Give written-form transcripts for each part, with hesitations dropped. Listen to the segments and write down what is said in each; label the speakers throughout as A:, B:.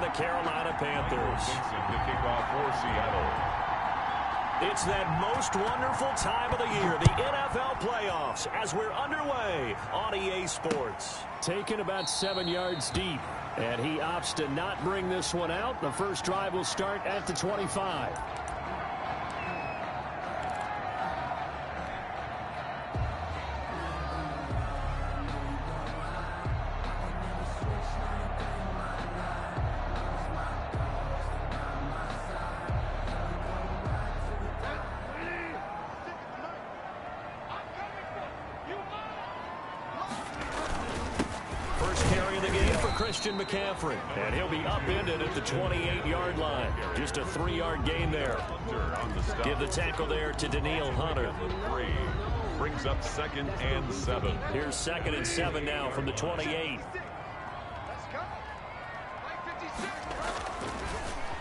A: the Carolina Panthers.
B: The kickoff for Seattle.
A: It's that most wonderful time of the year, the NFL playoffs, as we're underway on EA Sports. Taken about 7 yards deep, and he opts to not bring this one out. The first drive will start at the 25. McCaffrey, and he'll be upended at the 28-yard line. Just a 3-yard gain there. Give the tackle there to Danielle Hunter.
B: Brings up 2nd and 7.
A: Here's 2nd and 7 now from the 28.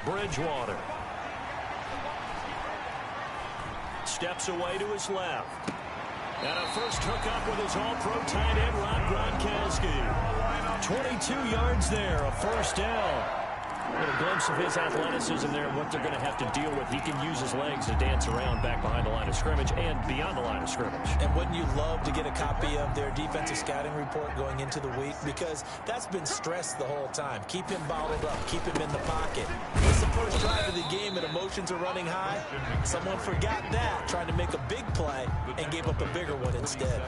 A: Bridgewater. Steps away to his left. And a first hookup with his all-pro tight end, Rob Gronkowski. 22 yards there, a first down. A little glimpse of his athleticism there and what they're going to have to deal with. He can use his legs to dance around back behind the line of scrimmage and beyond the line of scrimmage.
C: And wouldn't you love to get a copy of their defensive scouting report going into the week? Because that's been stressed the whole time. Keep him bottled up. Keep him in the pocket. It's the first drive of the game and emotions are running high. Someone forgot that, trying to make a big play and gave up a bigger one instead.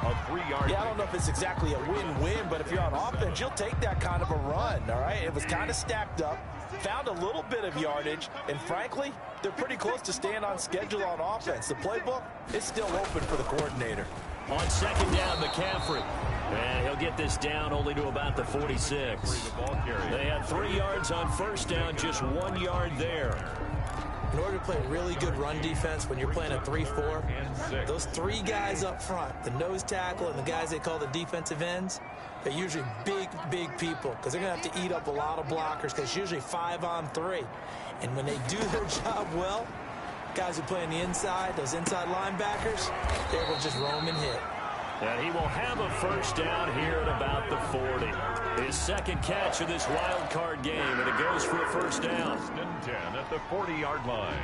B: A 3-yard.
C: Yeah, I don't know if it's exactly a win-win, but if you're on offense, you'll take that kind of a run, all right? It was kind of stacked up, found a little bit of yardage, and frankly, they're pretty close to staying on schedule on offense. The playbook is still open for the coordinator.
A: On 2nd down, McCaffrey. And he'll get this down only to about the 46. They had 3 yards on first down, just 1 yard there.
C: In order to play really good run defense when you're playing a 3-4, those 3 guys up front, the nose tackle and the guys they call the defensive ends, they're usually big people because they're going to have to eat up a lot of blockers because it's usually 5 on 3. And when they do their job well, guys who play on the inside, those inside linebackers, they will just roam and hit.
A: And he will have a first down here at about the 40. His 2nd catch of this wild card game, and it goes for a first down.
B: 10 at the 40-yard line.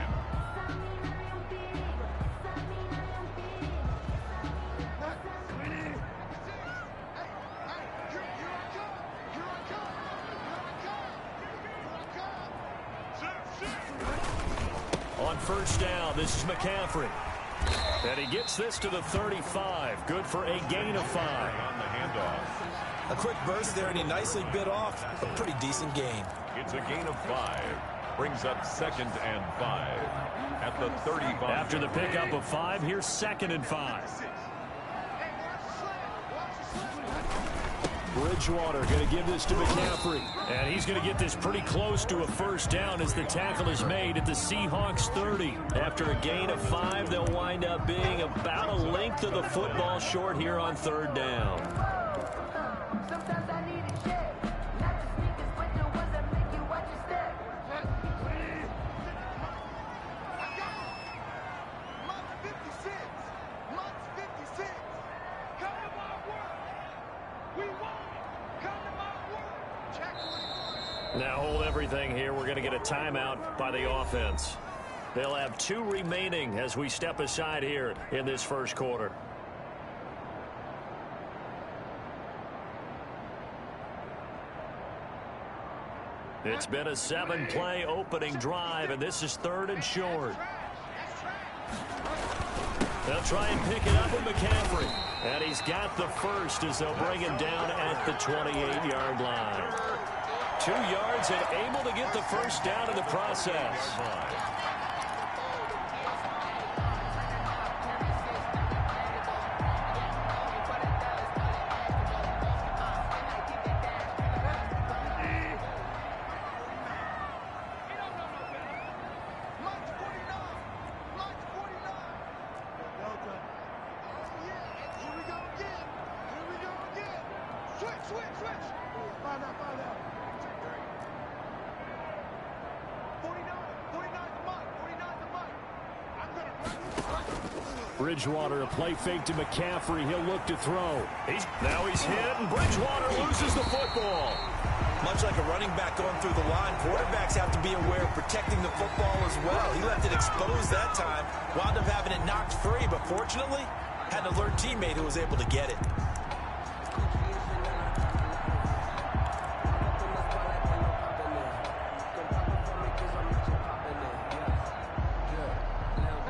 A: On first down, this is McCaffrey. And he gets this to the 35. Good for a gain of 5.
B: On the handoff.
C: A quick burst there, and he nicely bit off a pretty decent gain.
B: It's a gain of 5. Brings up 2nd and 5 at the 35.
A: After the pickup of 5, here's 2nd and 5. Bridgewater going to give this to McCaffrey. And he's going to get this pretty close to a first down as the tackle is made at the Seahawks 30. After a gain of 5, they'll wind up being about a length of the football short here on 3rd down. Now hold everything here. We're going to get a timeout by the offense. They'll have 2 remaining as we step aside here in this first quarter. It's been a 7-play opening drive, and this is 3rd and short. They'll try and pick it up with McCaffrey. And he's got the first as they'll bring him down at the 28-yard line. 2 yards and able to get the first down in the process. Bridgewater, a play fake to McCaffrey. He'll look to throw. Now he's hit, and Bridgewater loses the football.
C: Much like a running back going through the line, quarterbacks have to be aware of protecting the football as well. He left it exposed that time, wound up having it knocked free, but fortunately, had an alert teammate who was able to get it.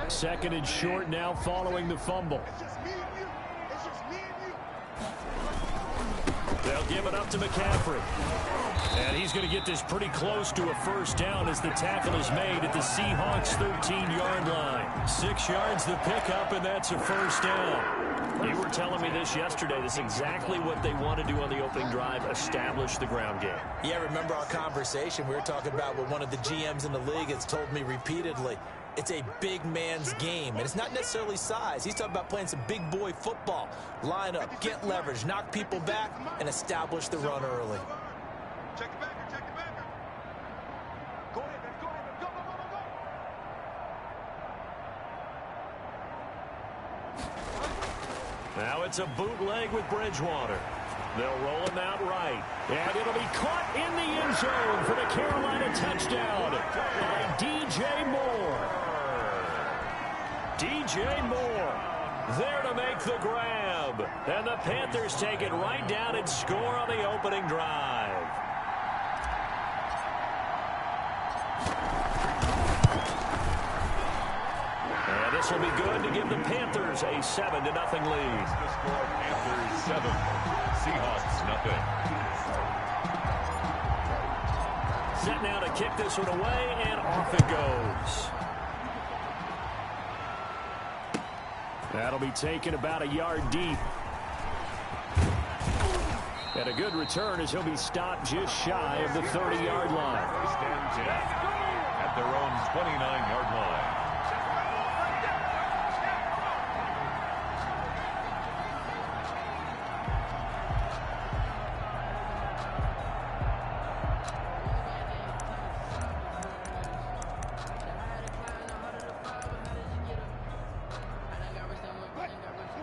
A: Second and short now following the fumble. They'll give it up to McCaffrey. And he's going to get this pretty close to a first down as the tackle is made at the Seahawks' 13-yard line. 6 yards the pickup, and that's a first down. You were telling me this yesterday. This is exactly what they want to do on the opening drive, establish the ground game.
C: Yeah, remember our conversation? We were talking about what one of the GMs in the league has told me repeatedly. It's a big man's game, and it's not necessarily size. He's talking about playing some big boy football. Line up, get leverage, knock people back, and establish the run early.
D: Check it back, check it back. Go ahead, man. Go ahead, go, go, go, go.
A: Now it's a bootleg with Bridgewater. They'll roll him out right. And it'll be caught in the end zone for the Carolina touchdown by DJ Moore. DJ Moore there to make the grab. And the Panthers take it right down and score on the opening drive. And this will be good to give the Panthers a 7-0 lead.
B: The score, Panthers 7, Seahawks nothing.
A: Set now to kick this one away, and off it goes. That'll be taken about a yard deep. And a good return as he'll be stopped just shy of the 30-yard line.
B: First and 10 at their own 29-yard line.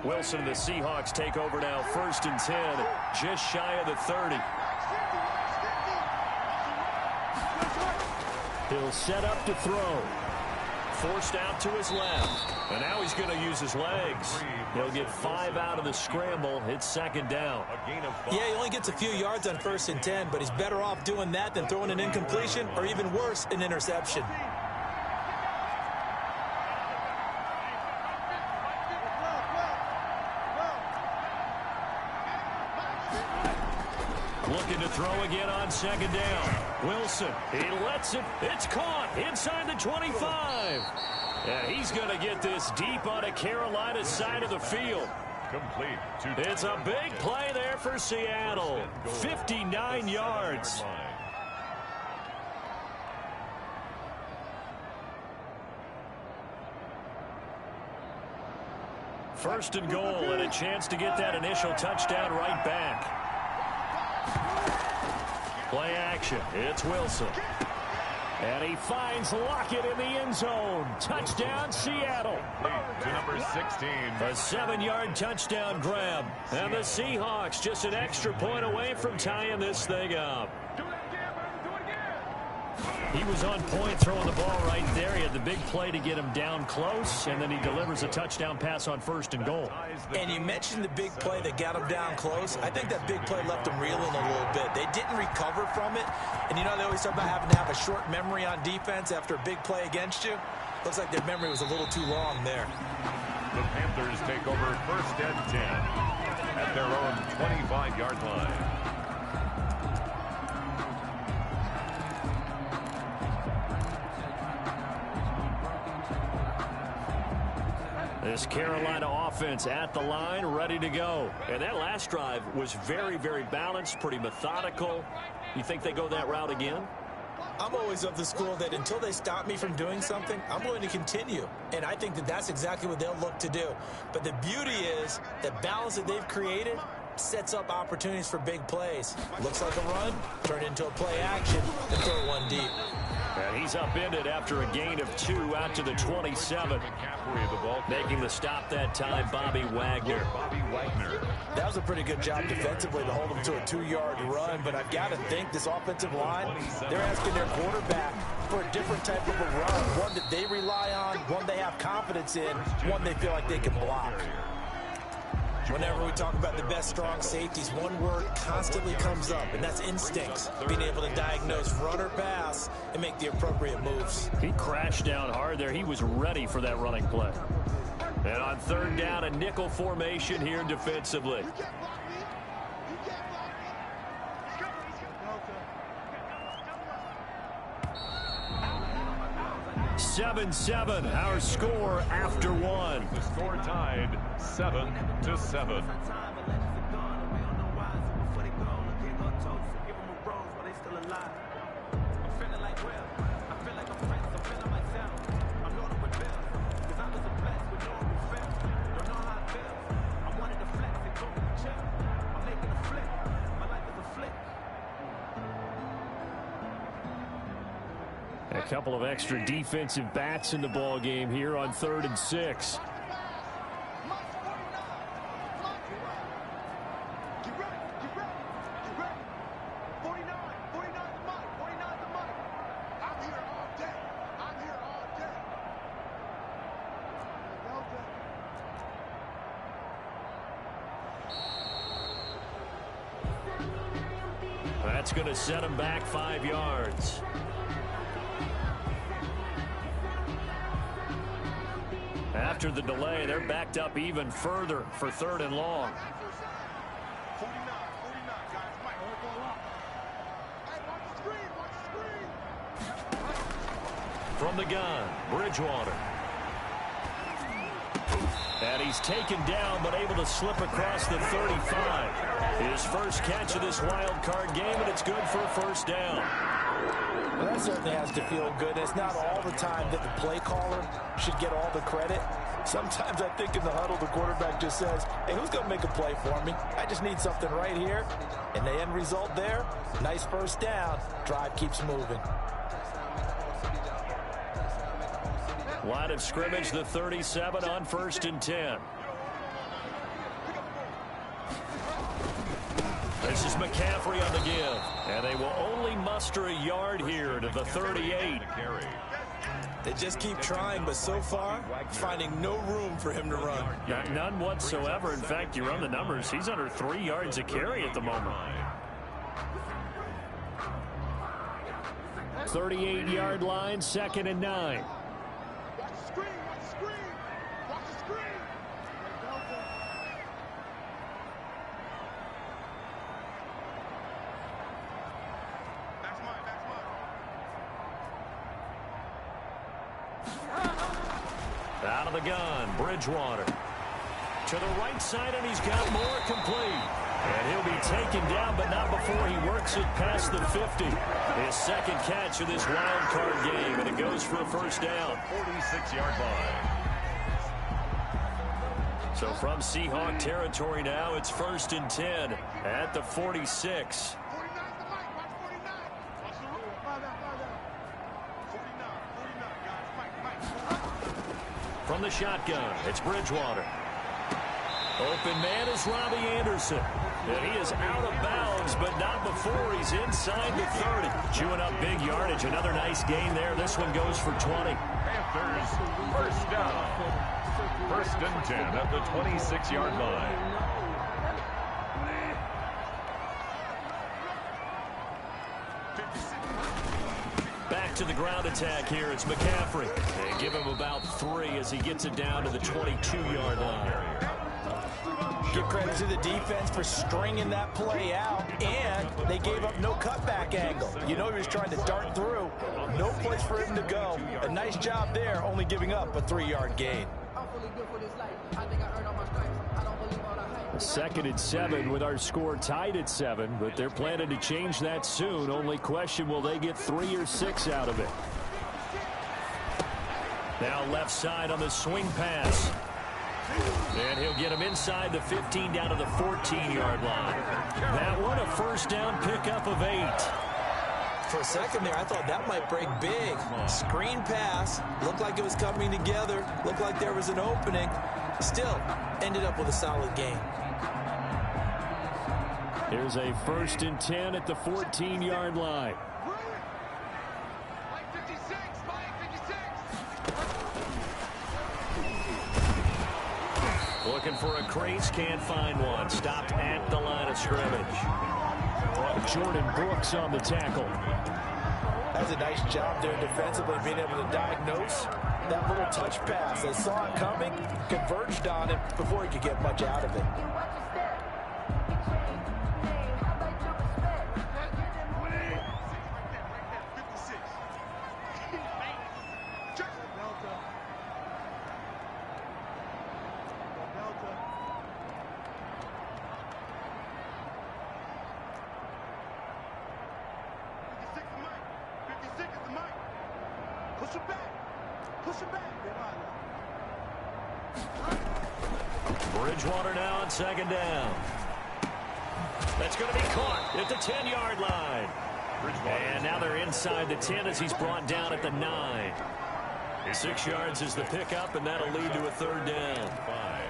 A: Wilson and the Seahawks take over now, 1st and 10, just shy of the 30. He'll set up to throw. Forced out to his left. And now he's going to use his legs. He'll get 5 out of the scramble. It's 2nd down.
C: Yeah, he only gets a few yards on 1st and 10, but he's better off doing that than throwing an incompletion or even worse, an interception.
A: Looking to throw again on 2nd down. Wilson, he lets it. It's caught inside the 25. And he's going to get this deep on a Carolina side of the field.
B: Complete.
A: It's a big play there for Seattle. 59 yards. First and goal, and a chance to get that initial touchdown right back. Play action. It's Wilson. And he finds Lockett in the end zone. Touchdown, Seattle.
B: To number 16.
A: A 7-yard touchdown grab. And the Seahawks just an extra point away from tying this thing up. He was on point throwing the ball right there. He had the big play to get him down close, and then he delivers a touchdown pass on 1st and goal.
C: And you mentioned the big play that got him down close. I think that big play left him reeling a little bit. They didn't recover from it. And you know, they always talk about having to have a short memory on defense after a big play against you. Looks like their memory was a little too long there.
B: The Panthers take over 1st and 10 at their own 25-yard line.
A: This Carolina offense at the line, ready to go. And that last drive was very, very balanced, pretty methodical. You think they go that route again?
C: I'm always of the school that until they stop me from doing something, I'm going to continue. And I think that that's exactly what they'll look to do. But the beauty is the balance that they've created sets up opportunities for big plays. Looks like a run, turn it into a play action, and throw one deep.
A: And he's upended after a gain of 2 out to the 27. Making the stop that time, Bobby Wagner.
C: That was a pretty good job defensively to hold him to a 2-yard run, but I've got to think this offensive line, they're asking their quarterback for a different type of a run, one that they rely on, one they have confidence in, one they feel like they can block. Whenever we talk about the best strong safeties, one word constantly comes up, and that's instincts. Being able to diagnose run or pass and make the appropriate moves.
A: He crashed down hard there. He was ready for that running play. And on 3rd down, a nickel formation here defensively. 7-7, our score after 1.
B: The score tied 7-7.
A: A couple of extra defensive bats in the ball game here on 3rd and 6. That's going to set him back 5 yards. After the delay, they're backed up even further for 3rd and long. From the gun, Bridgewater. And he's taken down, but able to slip across the 35. His first catch of this wild card game, and it's good for a 1st down.
C: Well, that certainly has to feel good. It's not all the time that the play caller should get all the credit. Sometimes I think in the huddle, the quarterback just says, hey, who's going to make a play for me? I just need something right here. And the end result there, nice 1st down. Drive keeps moving.
A: Line of scrimmage, the 37 on 1st and 10. This is McCaffrey on the give. And they will only muster a yard here to the 38.
C: They just keep trying, but so far, finding no room for him to run.
A: None whatsoever. In fact, you run the numbers, he's under 3 yards a carry at the moment. 38-yard line, 2nd and 9. Out of the gun, Bridgewater. To the right side, and he's got more complete. And he'll be taken down, but not before he works it past the 50. His 2nd catch of this wild card game, and it goes for a 1st down.
B: 46-yard line.
A: So from Seahawk territory now, it's 1st and 10 at the 46. From the shotgun, it's Bridgewater. Open man is Robbie Anderson. And he is out of bounds, but not before he's inside the 30. Chewing up big yardage. Another nice gain there. This one goes for 20.
B: Panthers, 1st down. 1st and 10 at the 26-yard line.
A: Back to the ground attack here. It's McCaffrey. They give him about 3 as he gets it down to the 22-yard line.
C: Give credit to the defense for stringing that play out, and they gave up no cutback angle. You know he was trying to dart through. No place for him to go. A nice job there, only giving up a 3-yard gain.
A: 2nd and 7 with our score tied at 7, but they're planning to change that soon. Only question, will they get 3 or 6 out of it? Now left side on the swing pass. And he'll get him inside the 15 down to the 14-yard line. That one a 1st down pickup of 8.
C: For a second there, I thought that might break big. Screen pass. Looked like it was coming together. Looked like there was an opening. Still, ended up with a solid game.
A: Here's a 1st and 10 at the 14-yard line. Looking for a crease, can't find one. Stopped at the line of scrimmage. Jordan Brooks on the tackle.
C: That's a nice job there defensively, being able to diagnose that little touch pass. They saw it coming, converged on it before he could get much out of it.
A: Bridgewater now on 2nd down. That's going to be caught at the 10-yard line. And now they're inside the 10 as he's brought down at the 9. 6 yards is the pickup, and that'll lead to a 3rd down. 5.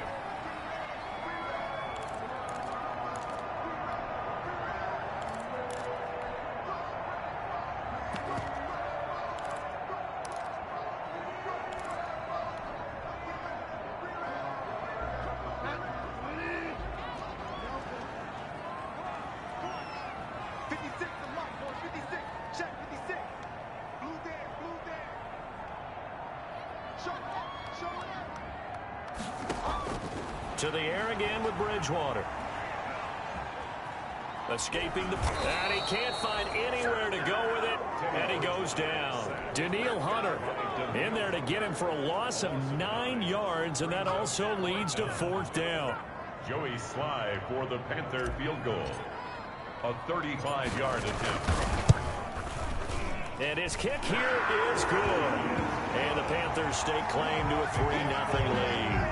A: To the air again with Bridgewater. Escaping the... And he can't find anywhere to go with it. And he goes down. Daniil Hunter in there to get him for a loss of 9 yards. And that also leads to 4th down.
B: Joey Sly for the Panther field goal. A 35-yard attempt.
A: And his kick here is good. And the Panthers stake claim to a 3-0 lead.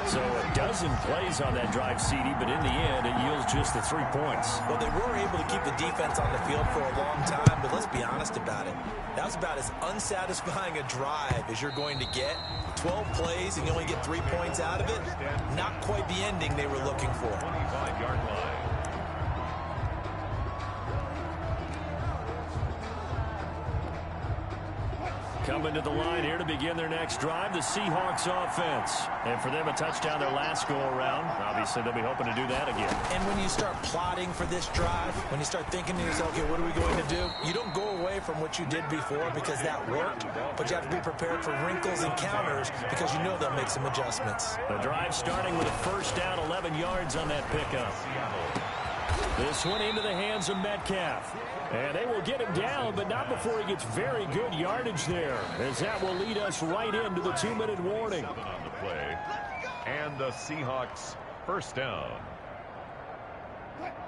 A: So a dozen plays on that drive, CD, but in the end, it yields just the 3 points.
C: Well, they were able to keep the defense on the field for a long time, but let's be honest about it. That was about as unsatisfying a drive as you're going to get. 12 plays and you only get 3 points out of it. Not quite the ending they were looking for.
B: 25-yard line.
A: Coming to the line here to begin their next drive, the Seahawks offense. And for them, a touchdown their last go-around. Obviously, they'll be hoping to do that again.
C: And when you start plotting for this drive, when you start thinking to yourself, okay, what are we going to do? You don't go away from what you did before because that worked, but you have to be prepared for wrinkles and counters because you know they'll make some adjustments.
A: The drive starting with a 1st down, 11 yards on that pickup. This one into the hands of Metcalf. And they will get him down, but not before he gets very good yardage there, as that will lead us right into the 2-minute warning.
B: On the play. And the Seahawks 1st down.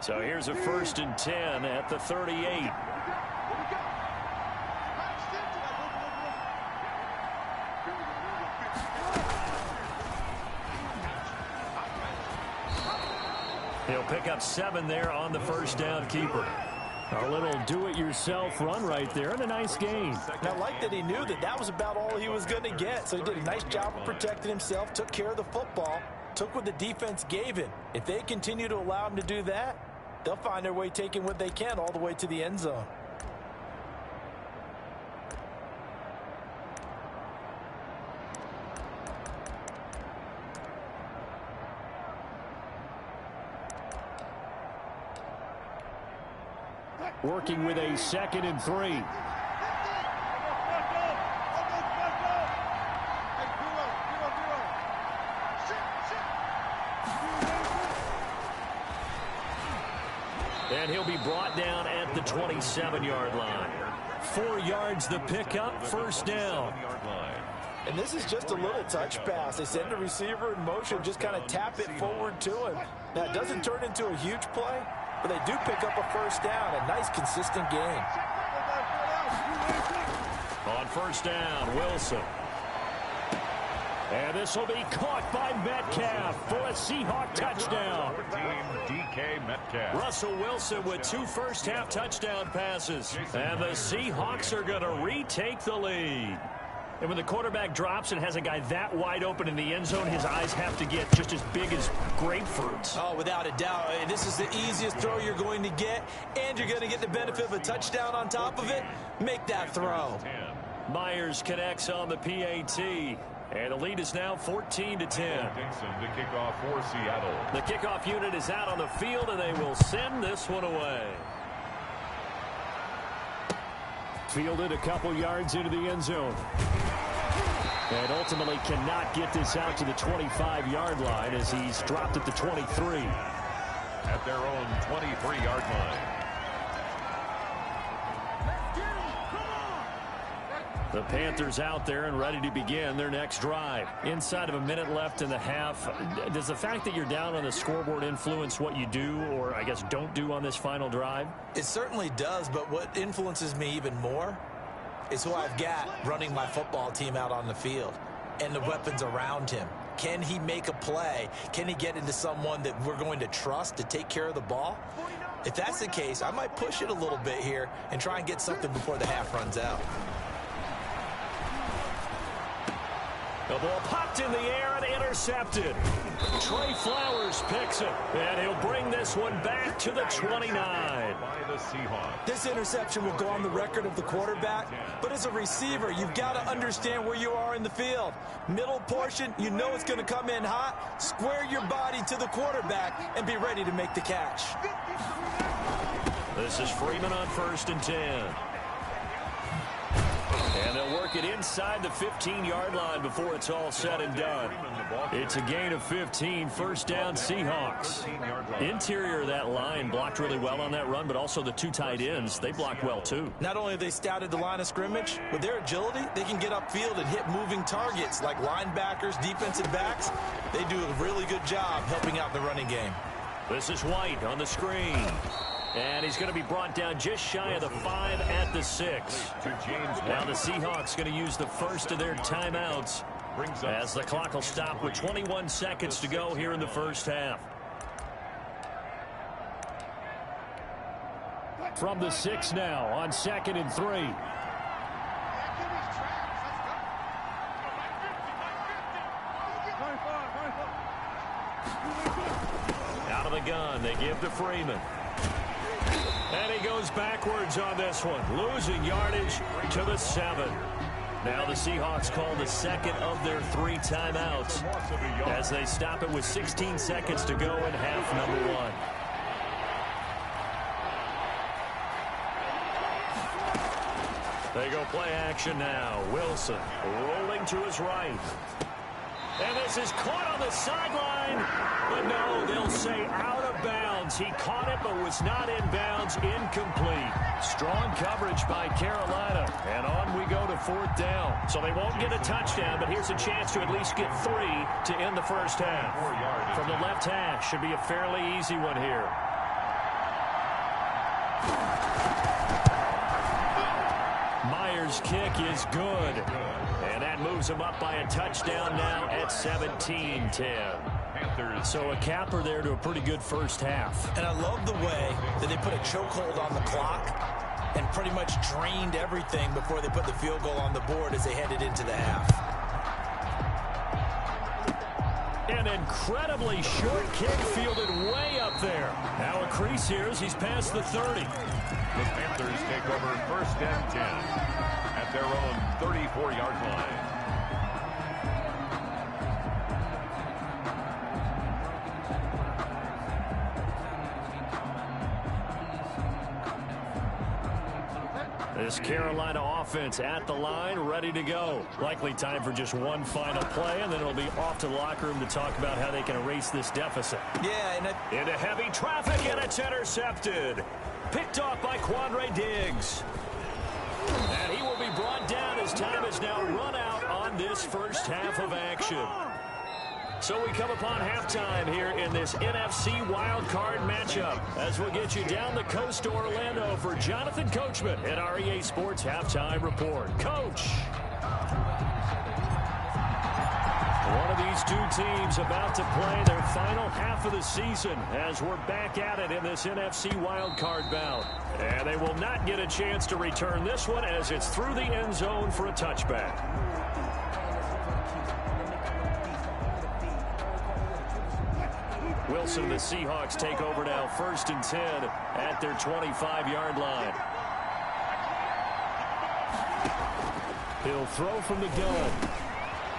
A: So here's a 1st and 10 at the 38. He'll pick up 7 there on the 1st down keeper. A little do-it-yourself run right there, and a nice gain.
C: And I like that he knew that that was about all he was going to get, so he did a nice job of protecting himself, took care of the football, took what the defense gave him. If they continue to allow him to do that, they'll find their way taking what they can all the way to the end zone.
A: Working with a 2nd and 3. And he'll be brought down at the 27-yard line. 4 yards the pickup, 1st down.
C: And this is just a little touch pass. They send the receiver in motion, just kind of tap it forward to him. Now, it doesn't turn into a huge play, but they do pick up a 1st down, a nice consistent gain.
A: On 1st down, Wilson. And this will be caught by Metcalf for a Seahawk touchdown.
B: DK Metcalf.
A: Russell Wilson with 2 first-half touchdown passes. And the Seahawks are going to retake the lead. And when the quarterback drops and has a guy that wide open in the end zone, his eyes have to get just as big as grapefruits.
C: Oh, without a doubt. This is the easiest throw you're going to get, and you're going to get the benefit of a touchdown on top of it. Make that throw.
A: Myers connects on the PAT. And the lead is now 14-10.
B: Dixon to kick off for Seattle.
A: The kickoff unit is out on the field, and they will send this one away. Fielded a couple yards into the end zone. And ultimately cannot get this out to the 25-yard line as he's dropped at the 23.
B: At their own 23-yard line.
A: The Panthers out there and ready to begin their next drive. Inside of a minute left in the half. Does the fact that you're down on the scoreboard influence what you do, or I guess don't do on this final drive?
C: It certainly does, but what influences me even more is who I've got running my football team out on the field and the weapons around him. Can he make a play? Can he get into someone that we're going to trust to take care of the ball? If that's the case, I might push it a little bit here and try and get something before the half runs out.
A: The ball popped in the air and intercepted. Trey Flowers picks it, and he'll bring this one back to the 29.
B: By the Seahawks.
C: This interception will go on the record of the quarterback, but as a receiver, you've got to understand where you are in the field. Middle portion, you know it's going to come in hot. Square your body to the quarterback and be ready to make the catch.
A: This is Freeman on 1st and 10. And they'll work it inside the 15-yard line before it's all said and done. It's a gain of 15, first down Seahawks. Interior of that line blocked really well on that run, but also the 2 tight ends, they blocked well too.
C: Not only have they scouted the line of scrimmage, with their agility, they can get upfield and hit moving targets like linebackers, defensive backs. They do a really good job helping out the running game.
A: This is White on the screen. And he's going to be brought down just shy of the 5 at the 6. Now the Seahawks going to use the first of their timeouts as the clock will stop with 21 seconds to go here in the first half. From the 6 now on 2nd and 3. Out of the gun, they give to Freeman. And he goes backwards on this one, losing yardage to the 7. Now the Seahawks call the second of their 3 timeouts as they stop it with 16 seconds to go in half number 1. They go play action now. Wilson rolling to his right. And this is caught on the sideline. But no, they'll say out of bounds. He caught it but was not in bounds. Incomplete. Strong coverage by Carolina. And on we go to 4th down. So they won't get a touchdown, but here's a chance to at least get 3 to end the first half. From the left hash, should be a fairly easy one here. Myers' kick is good. And that moves him up by a touchdown now at 17-10. So a capper there to a pretty good first half.
C: And I love the way that they put a chokehold on the clock and pretty much drained everything before they put the field goal on the board as they headed into the half.
A: An incredibly short kick fielded way up there. Now a crease here as he's past the 30.
B: The Panthers take over 1st and 10 at their own 34-yard line.
A: This Carolina offense at the line, ready to go. Likely time for just one final play, and then it'll be off to the locker room to talk about how they can erase this deficit.
C: Yeah, and
A: into heavy traffic, and it's intercepted. Picked off by Quandre Diggs. And he will be brought down as time is now run out on this first half of action. So we come upon halftime here in this NFC wildcard matchup as we'll get you down the coast to Orlando for Jonathan Coachman at our EA Sports Halftime Report. Coach. One of these two teams about to play their final half of the season as we're back at it in this NFC wildcard bout. And they will not get a chance to return this one as it's through the end zone for a touchback. Wilson and the Seahawks take over now, 1st and 10 at their 25-yard line. He'll throw from the gun.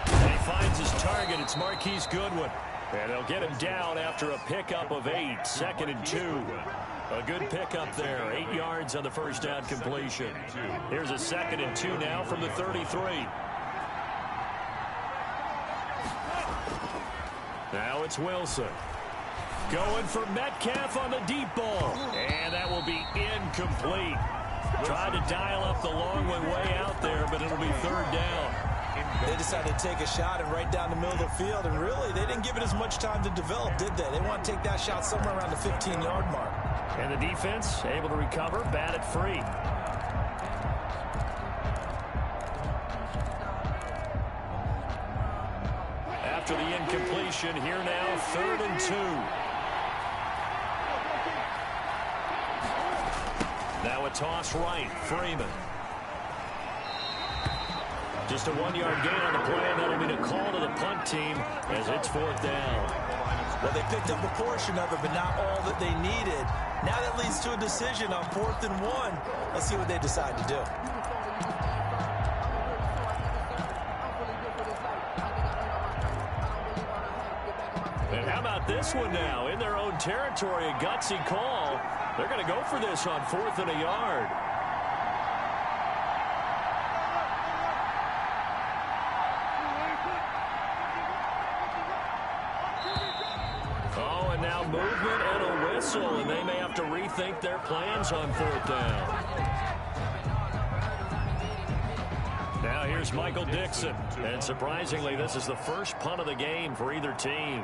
A: And he finds his target. It's Marquise Goodwin. And they'll get him down after a pickup of 8. 2nd and 2. A good pickup there. 8 yards on the first down completion. Here's a 2nd and 2 now from the 33. Now it's Wilson. Going for Metcalf on the deep ball. And that will be incomplete. Tried to dial up the long one way out there, but it'll be 3rd down.
C: They decided to take a shot and right down the middle of the field, and really, they didn't give it as much time to develop, did they? They want to take that shot somewhere around the 15-yard mark.
A: And the defense able to recover, bat it free. After the incompletion, here now, 3rd and 2. Now a toss right, Freeman. Just a 1-yard gain on the play, and that'll be the call to the punt team as it's 4th down.
C: Well, they picked up a portion of it, but not all that they needed. Now that leads to a decision on 4th and 1. Let's see what they decide to do.
A: And how about this one now? In their own territory, a gutsy call. They're going to go for this on 4th and a yard. Oh, and now movement and a whistle, and they may have to rethink their plans on 4th down. Now here's Michael Dixon. And surprisingly, this is the first punt of the game for either team.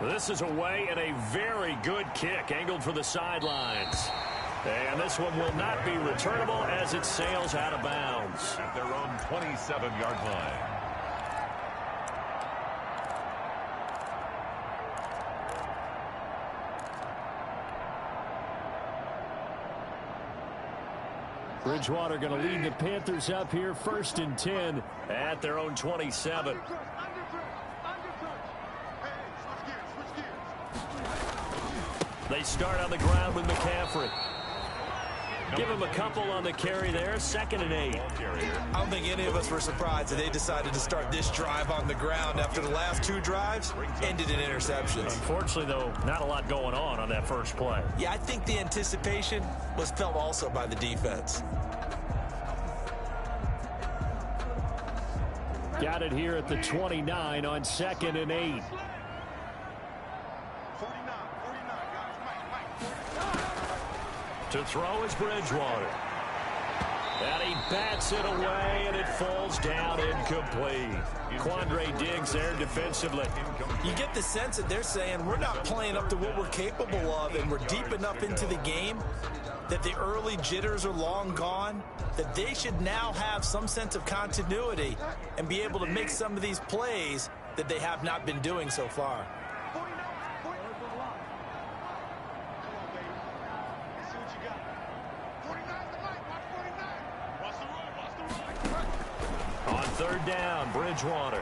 A: This is away and a very good kick angled for the sidelines. And this one will not be returnable as it sails out of bounds.
B: At their own 27-yard line.
A: Bridgewater going to lead the Panthers up here, 1st and 10 at their own 27. They start on the ground with McCaffrey. Give him a couple on the carry there, 2nd and 8.
C: I don't think any of us were surprised that they decided to start this drive on the ground after the last 2 drives ended in interceptions.
A: Unfortunately, though, not a lot going on that first play.
C: Yeah, I think the anticipation was felt also by the defense.
A: Got it here at the 29 on 2nd and 8. To throw is Bridgewater. And he bats it away, and it falls down incomplete. Quandre Diggs there defensively.
C: You get the sense that they're saying we're not playing up to what we're capable of, and we're deep enough into the game that the early jitters are long gone, that they should now have some sense of continuity and be able to make some of these plays that they have not been doing so far.
A: On 3rd down, Bridgewater.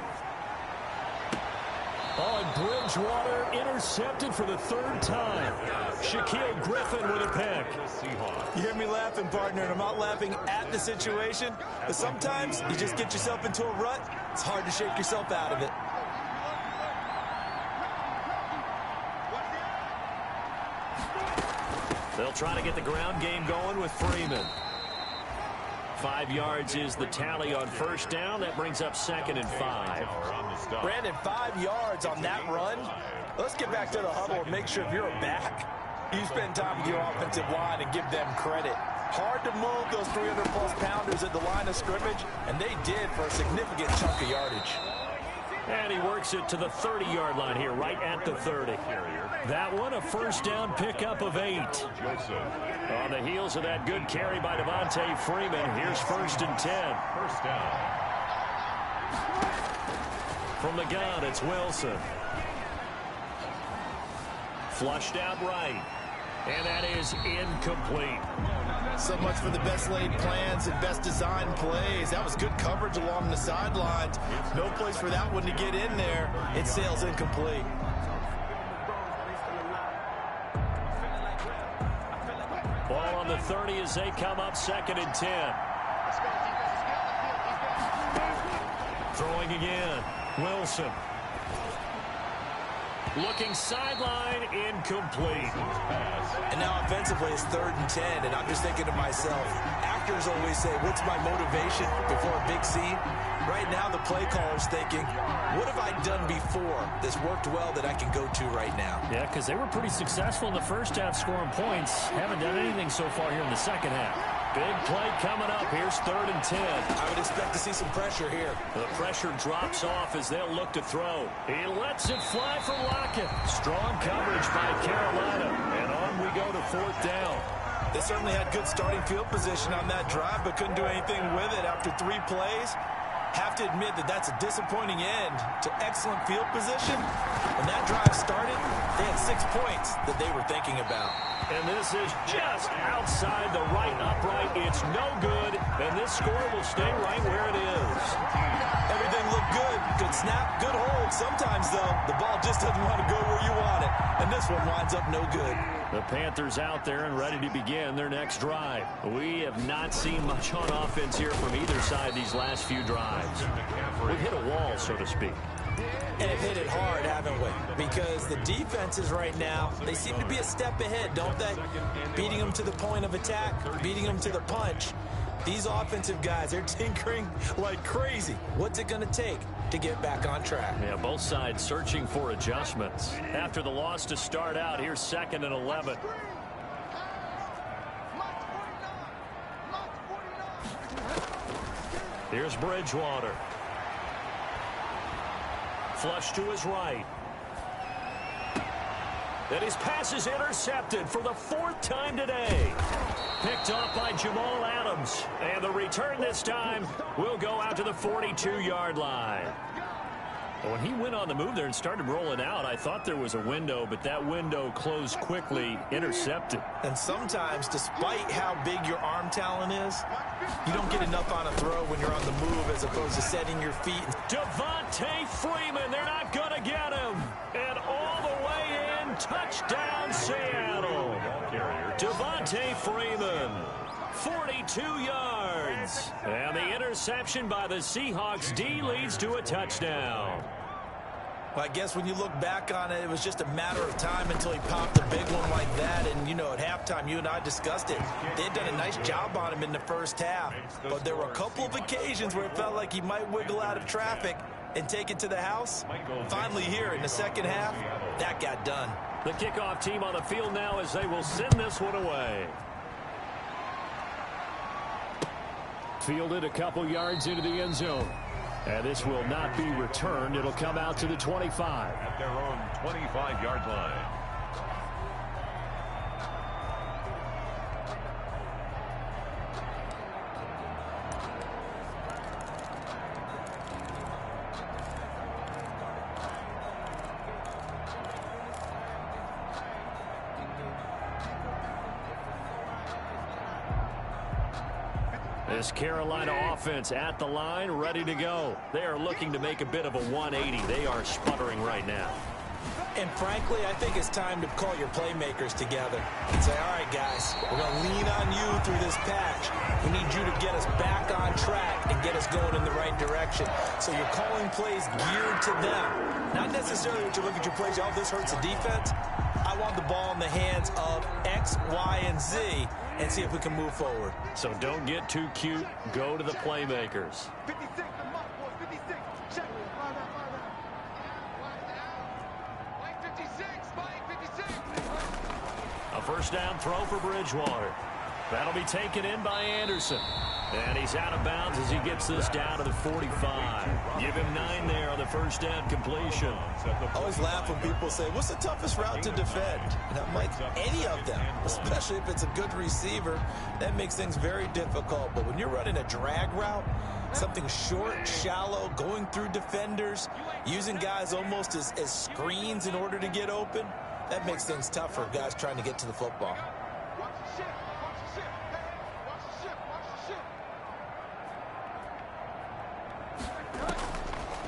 A: Oh, and Bridgewater intercepted for the 3rd time. Shaquille Griffin with a pick.
C: You hear me laughing, partner, and I'm not laughing at the situation, but sometimes you just get yourself into a rut. It's hard to shake yourself out of it.
A: They'll try to get the ground game going with Freeman. 5 yards is the tally on 1st down. That brings up 2nd and 5.
C: Brandon, 5 yards on that run. Let's get back to the huddle and make sure if you're a back, you spend time with your offensive line and give them credit. Hard to move those 300-plus pounders at the line of scrimmage, and they did for a significant chunk of yardage.
A: And he works it to the 30-yard line here, right at the 30. That one, a 1st down pickup of 8.
B: Wilson.
A: On the heels of that good carry by Devontae Freeman, here's 1st and 10.
B: First down.
A: From the gun, it's Wilson. Flushed out right. And that is incomplete.
C: So much for the best laid plans and best designed plays. That was good coverage along the sidelines. No place for that one to get in there. It sails incomplete.
A: Ball on the 30 as they come up 2nd and 10. Throwing again. Wilson. Looking sideline, incomplete.
C: And now offensively it's 3rd and 10, and I'm just thinking to myself, actors always say, what's my motivation before a big scene? Right now the play caller's thinking, what have I done before that's worked well that I can go to right now?
A: Yeah, because they were pretty successful in the first half scoring points. Haven't done anything so far here in the second half. Big play coming up. Here's 3rd and 10.
C: I would expect to see some pressure here.
A: The pressure drops off as they'll look to throw. He lets it fly for Lockett. Strong coverage by Carolina. And on we go to 4th down.
C: They certainly had good starting field position on that drive, but couldn't do anything with it after 3 plays. Have to admit that that's a disappointing end to excellent field position. When that drive started, they had 6 points that they were thinking about.
A: And this is just outside the right upright. It's no good, and this score will stay right where it is.
C: Everything looked good. Good snap, good hold. Sometimes, though, the ball just doesn't want to go where you want it. And this one winds up no good.
A: The Panthers out there and ready to begin their next drive. We have not seen much on offense here from either side these last few drives. We've hit a wall, so to speak.
C: And have hit it hard, haven't we? Because the defenses right now, they seem to be a step ahead, don't they? Beating them to the point of attack, beating them to the punch. These offensive guys, they're tinkering like crazy. What's it going to take to get back on track?
A: Yeah, both sides searching for adjustments. After the loss to start out, here's 2nd and 11. Here's Bridgewater. Flush to his right. And his pass is intercepted for the 4th time today. Picked off by Jamal Adams. And the return this time will go out to the 42-yard line. When he went on the move there and started rolling out, I thought there was a window, but that window closed quickly, intercepted.
C: And sometimes, despite how big your arm talent is, you don't get enough on a throw when you're on the move as opposed to setting your feet.
A: Devontae Freeman, they're not going to get him. And all the way in, touchdown Seattle. Devontae Freeman, 42 yards. And the interception by the Seahawks D leads to a touchdown.
C: Well, I guess when you look back on it, it was just a matter of time until he popped a big one like that. And, you know, at halftime, you and I discussed it. They had done a nice job on him in the first half. But there were a couple of occasions where it felt like he might wiggle out of traffic and take it to the house. Finally here in the second half, that got done.
A: The kickoff team on the field now as they will send this one away. Fielded a couple yards into the end zone. And this will not be returned. It'll come out to the 25.
B: At their own 25-yard line.
A: This Carolina offense at the line, ready to go. They are looking to make a bit of a 180. They are sputtering right now.
C: And frankly, I think it's time to call your playmakers together and say, all right, guys, we're going to lean on you through this patch. We need you to get us back on track and get us going in the right direction. So you're calling plays geared to them. Not necessarily when you look at your plays, oh, this hurts the defense. I want the ball in the hands of X, Y, and Z and see if we can move forward.
A: So don't get too cute. Go to the playmakers.
D: 56, the mark, boys, 56. Check it. Mike 56, Mike 56.
A: A first down throw for Bridgewater. That'll be taken in by Anderson. And he's out of bounds as he gets this down to the 45. Give him 9 there on the first down completion.
C: I always laugh when people say, what's the toughest route to defend? And I'm like, any of them, especially if it's a good receiver. That makes things very difficult. But when you're running a drag route, something short, shallow, going through defenders, using guys almost as screens in order to get open, that makes things tough for guys trying to get to the football.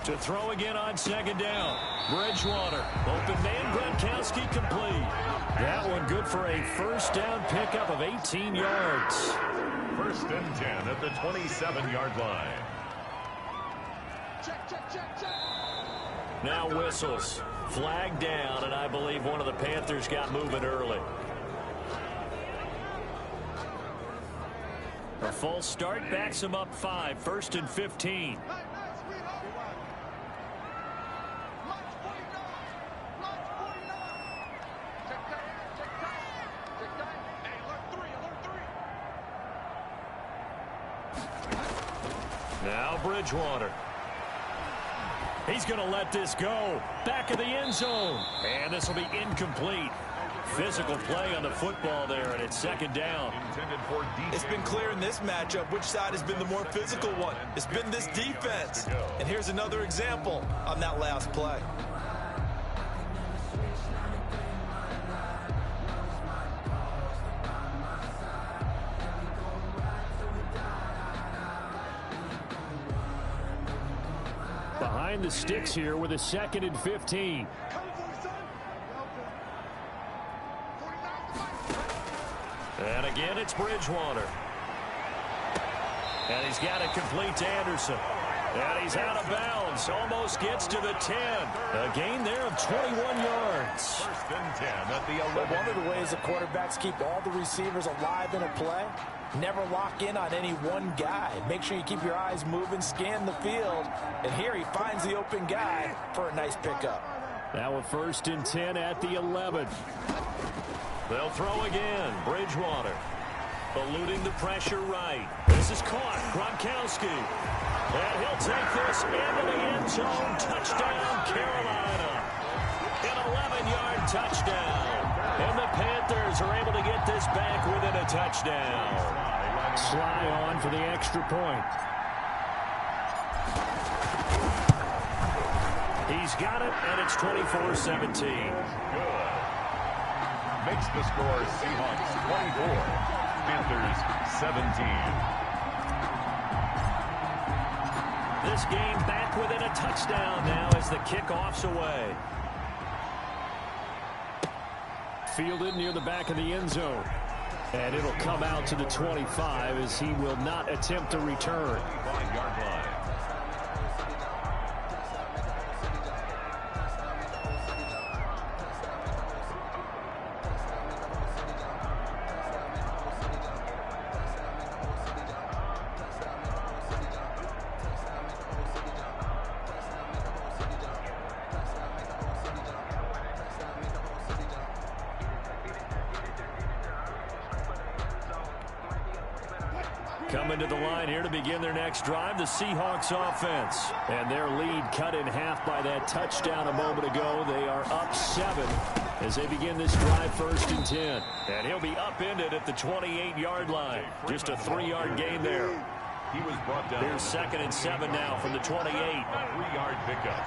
A: To throw again on second down. Bridgewater. Open man. Gronkowski complete. That one good for a first down pickup of 18 yards.
B: First and 10 at the 27-yard line.
A: Now whistles. Flag down, and I believe one of the Panthers got moving early. A full start backs him up 5. First and 15. Now Bridgewater. He's going to let this go. Back of the end zone. And this will be incomplete. Physical play on the football there, and it's second down.
C: It's been clear in this matchup which side has been the more physical one. It's been this defense. And here's another example on that last play.
A: Behind the sticks here with a second and 15. And again, it's Bridgewater. And he's got it complete to Anderson. And he's out of bounds. Almost gets to the 10. A gain there of 21 yards.
B: First and 10 at the 11.
E: One of the ways the quarterbacks keep all the receivers alive in a play, never lock in on any one guy. Make sure you keep your eyes moving, scan the field. And here he finds the open guy for a nice pickup.
A: Now a first and 10 at the 11. They'll throw again. Bridgewater eluding the pressure right. This is caught. Gronkowski. And he'll take this into the end zone. Touchdown, Carolina. An 11-yard touchdown. And the Panthers are able to get this back within a touchdown. Sly on for the extra point. He's got it, and it's 24-17.
B: Good. Makes the score Seahawks 24, Panthers 17.
A: This game back within a touchdown now as the kickoff's away. Fielded near the back of the end zone. And it'll come out to the 25 as he will not attempt to return.
B: 25-yard line.
A: Coming to the line here to begin their next drive, the Seahawks offense. And their lead cut in half by that touchdown a moment ago. They are up 7 as they begin this drive first and 10. And he'll be upended at the 28-yard line. Just a 3-yard gain there.
B: He was brought down.
A: Here's second and 7 now from the 28.
B: A 3-yard pickup.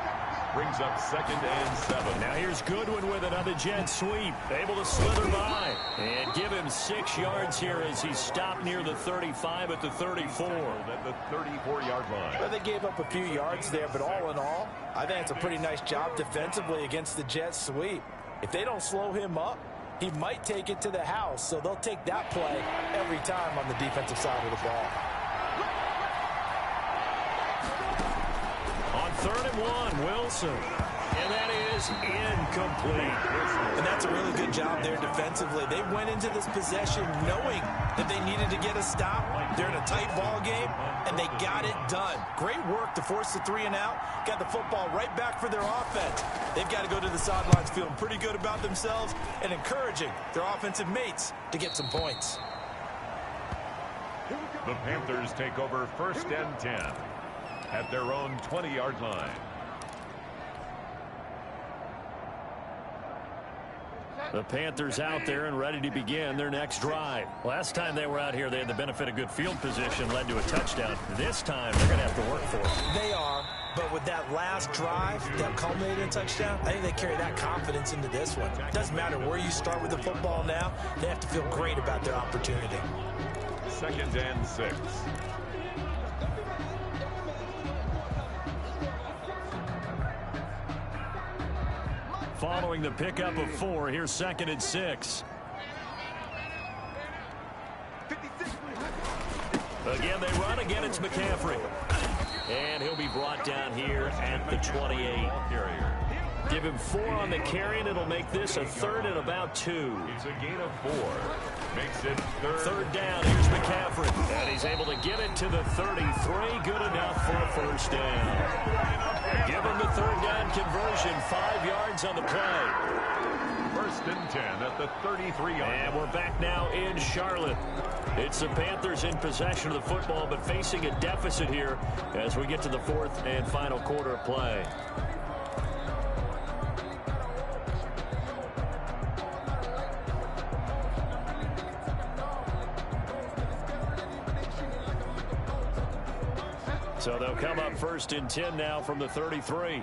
B: Brings up second and 7.
A: Now here's Goodwin with another jet sweep. Able to slither by. And give him 6 yards here as he stopped near the 35 at the 34.
B: At the 34-yard line.
E: Well, they gave up a few yards there, but all in all, I think it's a pretty nice job defensively against the jet sweep. If they don't slow him up, he might take it to the house, so they'll take that play every time on the defensive side of the ball.
A: On 3rd and 1, Wilson. And that is incomplete.
C: And that's a really good job there defensively. They went into this possession knowing that they needed to get a stop. They're in a tight ball game, and they got it done. Great work to force the 3 and out. Got the football right back for their offense. They've got to go to the sidelines feeling pretty good about themselves and encouraging their offensive mates to get some points.
D: Here we go.
B: The Panthers take over 1st and 10 at their own 20-yard line.
A: The Panthers out there and ready to begin their next drive. Last time they were out here, they had the benefit of good field position, led to a touchdown. This time, they're going to have to work for it.
C: They are, but with that last drive that culminated in a touchdown, I think they carry that confidence into this one. It doesn't matter where you start with the football now. They have to feel great about their opportunity.
B: 2nd and 6.
A: Following the pickup of 4, here's 2nd and 6. Again, they run. Again, it's McCaffrey. And he'll be brought down here at the 28. Give him 4 on the carry, and it'll make this a 3rd and about 2.
B: It's a gain of 4. Makes it
A: 3rd down. Here's McCaffrey. And he's able to get it to the 33. Good enough for a 1st down. Give him the 3rd down conversion. 5 yards on the play.
B: 1st and 10 at the 33-yard line.
A: And we're back now in Charlotte. It's the Panthers in possession of the football, but facing a deficit here as we get to the 4th and final quarter of play. So they'll come up 1st and 10 now from the 33.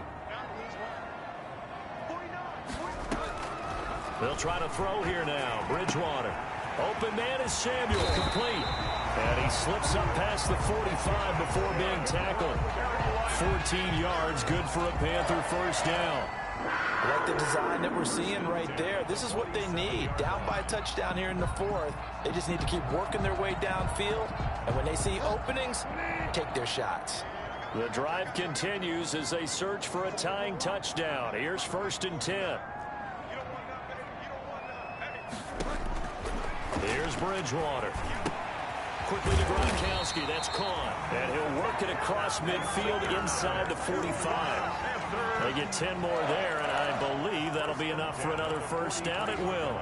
A: They'll try to throw here now. Bridgewater. Open man is Samuel. Complete. And he slips up past the 45 before being tackled. 14 yards. Good for a Panther 1st down.
E: I like the design that we're seeing right there. This is what they need. Down by a touchdown here in the 4th. They just need to keep working their way downfield. And when they see openings, take their shots.
A: The drive continues as they search for a tying touchdown. Here's 1st and 10. Here's Bridgewater. Quickly to Gronkowski. That's caught. And he'll work it across midfield inside the 45. They get 10 more there, and I believe that'll be enough for another 1st down. It will.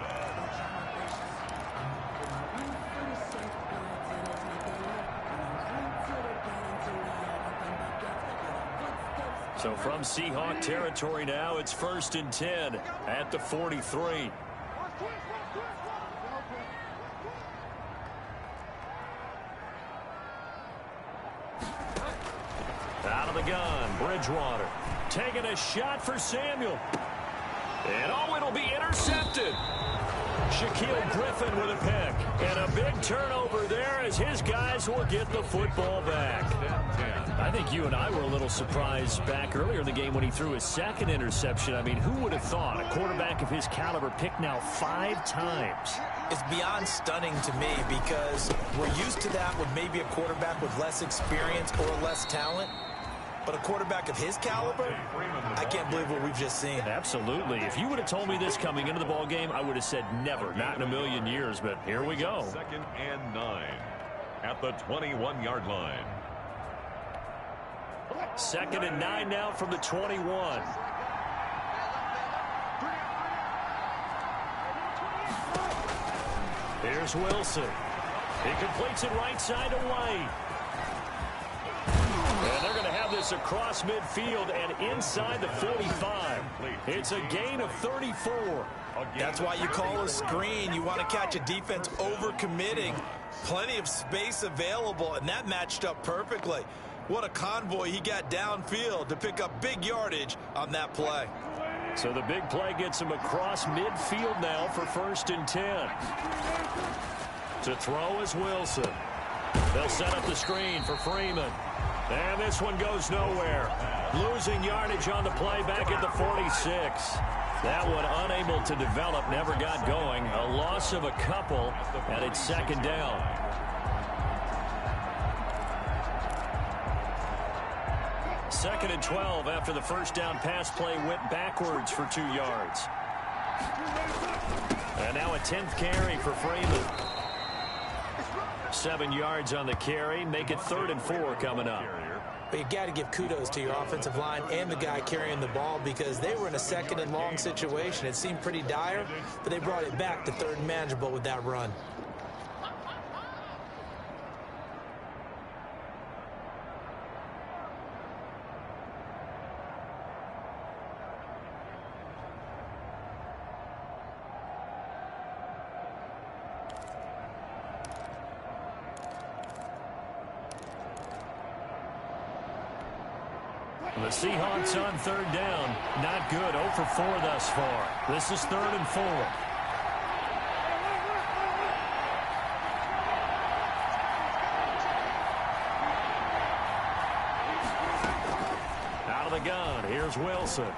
A: So from Seahawk territory now, it's 1st and 10 at the 43. Out of the gun, Bridgewater. Taking a shot for Samuel. And oh, it'll be intercepted. Shaquille Griffin with a pick. And a big turnover there as his guys will get the football back. I think you and I were a little surprised back earlier in the game when he threw his 2nd interception. I mean, who would have thought a quarterback of his caliber picked now 5 times?
C: It's beyond stunning to me because we're used to that with maybe a quarterback with less experience or less talent. But a quarterback of his caliber, I can't believe what we've just seen.
A: Absolutely. If you would have told me this coming into the ball game, I would have said never, not in a million years. But here we go.
B: 2nd and 9 at the 21-yard line.
A: 2nd and 9 now from the 21. Here's Wilson. He completes it right side to White. And they're going to have this across midfield and inside the 45. It's a gain of 34.
C: That's why you call a screen. You want to catch a defense over-committing. Plenty of space available, and that matched up perfectly. What a convoy he got downfield to pick up big yardage on that play.
A: So the big play gets him across midfield now for 1st and 10. To throw is Wilson. They'll set up the screen for Freeman. And this one goes nowhere. Losing yardage on the play back at the 46. That one unable to develop, never got going. A loss of a couple, and it's 2nd down. Second and 12 after the 1st down pass play went backwards for 2 yards. And now a 10th carry for Freeman. 7 yards on the carry. Make it 3rd and 4 coming up.
C: But you got to give kudos to your offensive line and the guy carrying the ball because they were in a 2nd and long situation. It seemed pretty dire, but they brought it back to 3rd and manageable with that run.
A: The Seahawks on third down. Not good. 0 for 4 thus far. This is 3rd and 4. Out of the gun. Here's Wilson.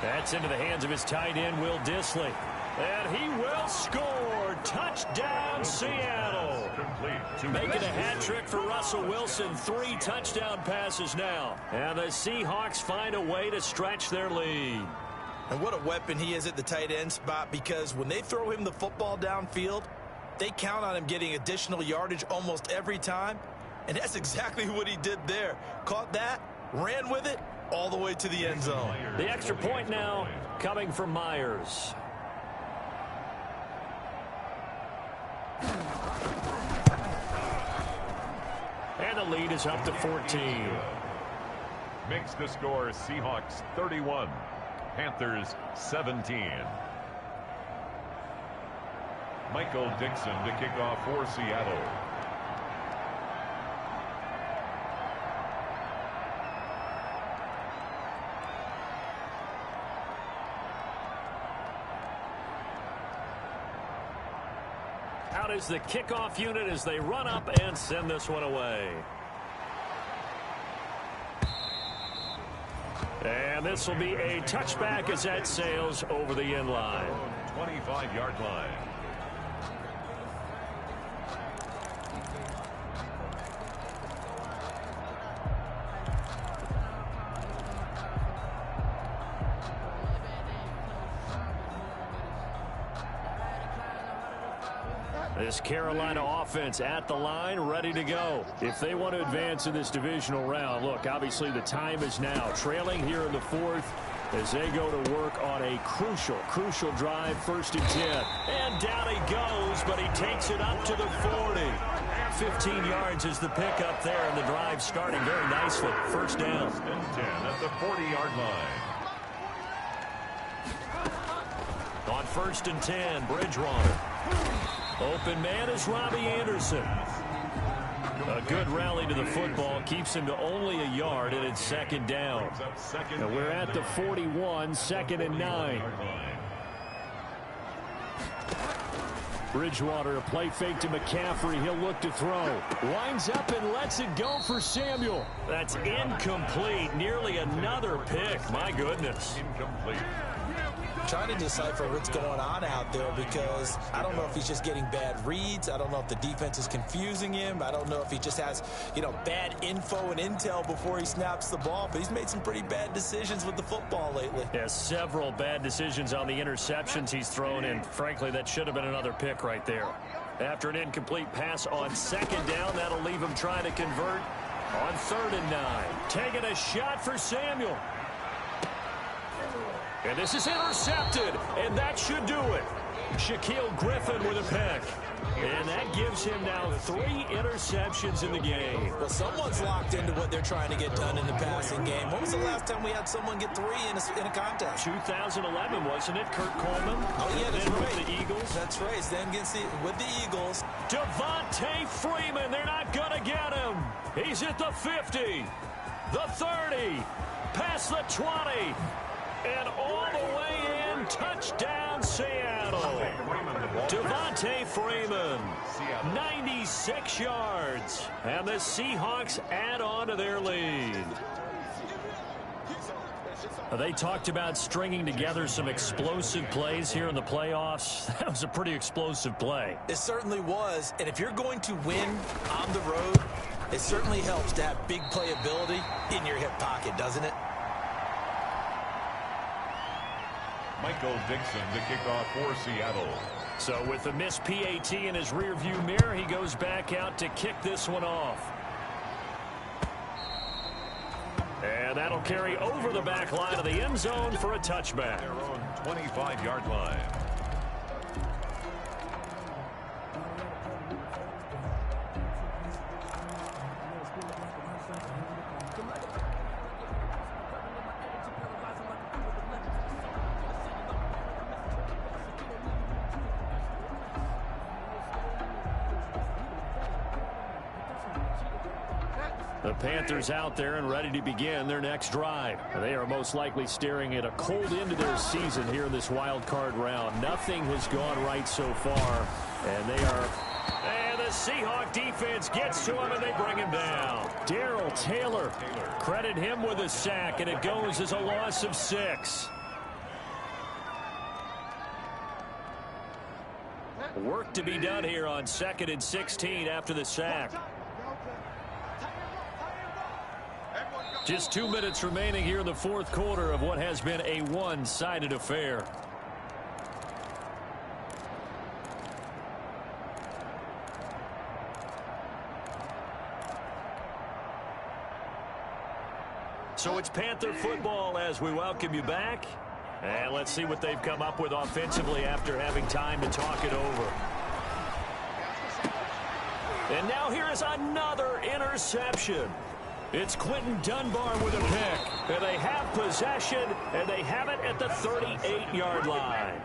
A: That's into the hands of his tight end, Will Dissly. And he will score. Touchdown, Seattle. Making a hat trick for Russell Wilson. 3 touchdown passes now. And the Seahawks find a way to stretch their lead.
C: And what a weapon he is at the tight end spot, because when they throw him the football downfield, they count on him getting additional yardage almost every time. And that's exactly what he did there. Caught that, ran with it, all the way to the end zone.
A: The extra point now coming from Myers. And the lead is up to 14.
B: Makes the score Seahawks 31, Panthers 17. Michael Dixon to kick off for Seattle.
A: Out is the kickoff unit as they run up and send this one away. And this will be a touchback as that sails over the end line.
B: 25-yard line.
A: This Carolina offense at the line, ready to go. If they want to advance in this divisional round, look, obviously the time is now. Trailing here in the 4th as they go to work on a crucial drive, 1st and 10. And down he goes, but he takes it up to the 40. 15 yards is the pickup there, and the drive starting very nicely. 1st down.
B: 1st and 10 at the 40-yard line.
A: On 1st and 10, Bridgewater. Open man is Robbie Anderson. A good rally to the football keeps him to only a yard, and it's 2nd down. And we're at the 41, 2nd and 9. Bridgewater, a play fake to McCaffrey. He'll look to throw. Winds up and lets it go for Samuel. That's incomplete. Nearly another pick. My goodness.
B: Incomplete.
C: Trying to decipher what's going on out there, because I don't know if he's just getting bad reads. I don't know if the defense is confusing him. I don't know if he just has, bad info and intel before he snaps the ball. But he's made some pretty bad decisions with the football lately.
A: Yeah, several bad decisions on the interceptions he's thrown in. Frankly, that should have been another pick right there. After an incomplete pass on 2nd down, that'll leave him trying to convert on 3rd and 9. Taking a shot for Samuel. And this is intercepted, and that should do it. Shaquille Griffin with a pick. And that gives him now 3 interceptions in the game.
C: Well, someone's locked into what they're trying to get done in the passing game. When was the last time we had someone get 3 in a contest?
A: 2011, wasn't it? Kurt Coleman.
C: Oh, yeah, that's
A: then
C: right.
A: With the Eagles.
C: That's right. Then with the Eagles.
A: Devontae Freeman. They're not going to get him. He's at the 50, the 30, past the 20. And all the way in, touchdown Seattle. Devontae Freeman, 96 yards. And the Seahawks add on to their lead. They talked about stringing together some explosive plays here in the playoffs. That was a pretty explosive play.
C: It certainly was. And if you're going to win on the road, it certainly helps to have big playability in your hip pocket, doesn't it?
B: Michael Dixon to kick off for Seattle.
A: So with the missed PAT in his rearview mirror, he goes back out to kick this one off. And that'll carry over the back line of the end zone for a touchback.
B: Their own 25-yard line.
A: The Panthers out there and ready to begin their next drive. They are most likely staring at a cold end to their season here in this wild card round. Nothing has gone right so far, and they are... And the Seahawk defense gets to him, and they bring him down. Darrell Taylor, credit him with a sack, and it goes as a loss of 6. Work to be done here on 2nd and 16 after the sack. Just 2 minutes remaining here in the fourth quarter of what has been a one-sided affair. So it's Panther football as we welcome you back. And let's see what they've come up with offensively after having time to talk it over. And now here is another interception. It's Quentin Dunbar with a pick. And they have possession, and they have it at the 38-yard line.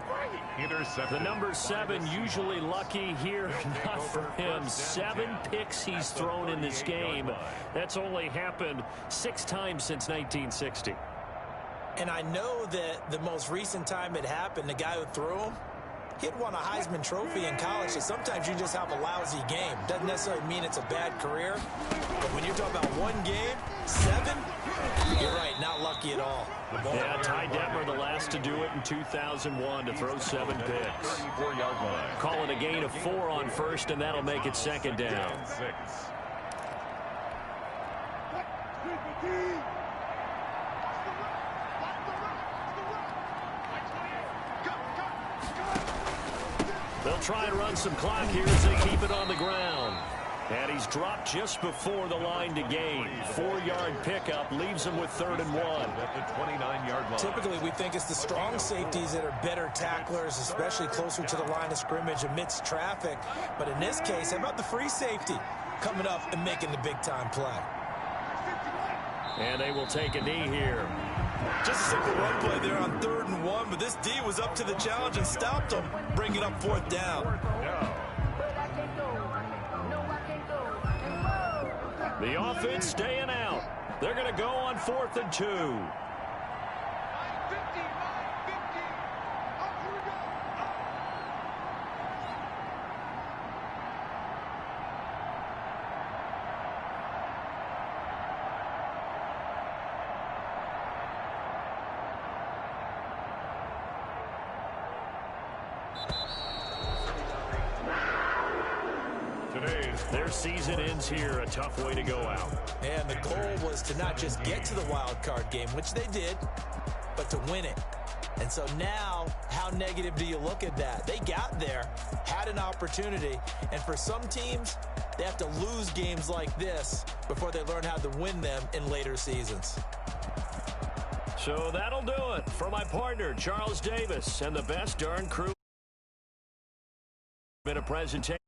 A: The number 7 usually lucky here. Not for him. 7 picks he's thrown in this game. That's only happened 6 times since 1960.
C: And I know that the most recent time it happened, the guy who threw him, he'd won a Heisman Trophy in college, so sometimes you just have a lousy game. Doesn't necessarily mean it's a bad career, but when you're talking about one game, 7, you're right, not lucky at all.
A: Yeah, Ty Detmer, the last to do it in 2001 to throw 7 picks.
B: 34-yard line.
A: Call it a gain of 4 on first, and that'll make it 2nd down.
B: 6.
A: They'll try and run some clock here as they keep it on the ground. And he's dropped just before the line to gain. 4-yard pickup leaves him with 3rd and 1.
B: At the 29-yard line.
C: Typically, we think it's the strong safeties that are better tacklers, especially closer to the line of scrimmage amidst traffic. But in this case, how about the free safety coming up and making the big-time play?
A: And they will take a knee here.
E: Just a simple run play there on 3rd and 1, but this D was up to the challenge and stopped him. Bring it up 4th down.
A: The offense staying out. They're going to go on 4th and 2. Their season ends here. A tough way to go out.
C: And the goal was to not just get to the wild card game, which they did, but to win it. And so now, how negative do you look at that? They got there, had an opportunity, and for some teams, they have to lose games like this before they learn how to win them in later seasons.
A: So that'll do it for my partner, Charles Davis, and the best darn crew. Been a presentation.